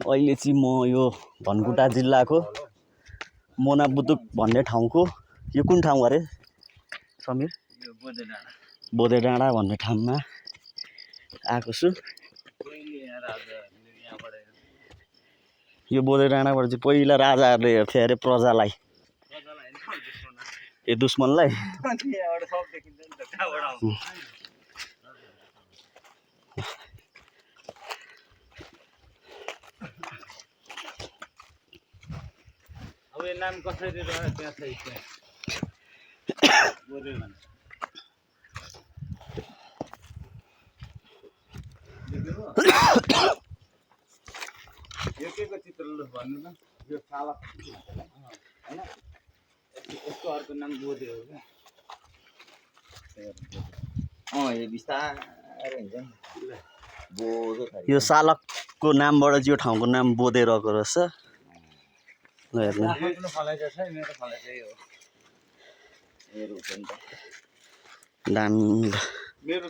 अहिले चाहिँ म यो धनकुटा जिल्लाको मोनाबुतुक भन्ने ठाउँको यो कुन ठाउँ अरे समीर? बोधे डाँडा भन्ने ठाउँमा आएको छु। यो बोधे डाँडाबाट चाहिँ पहिला राजाहरूले हेर्थे अरे प्रजालाई, ए दुश्मनलाई। अब यो नाम कसरी रह्यो त्यहाँ छ इतिहास। यो के को चित्र भन्नु न? यो सालक हैन, यसको अर्को नाम बोधे हो क्या। यो बिस्तारै हुन्छ नि बोधो खाले। यो सालकको नामबाट चाहिँ यो ठाउँको नाम बोधे रहेको रहेछ। ल हेर्नु आफ्नो फलाइछ है, मेरो फलाइ चाहिँ हो। मेरो हुन्छ नि त डान्ड मेरो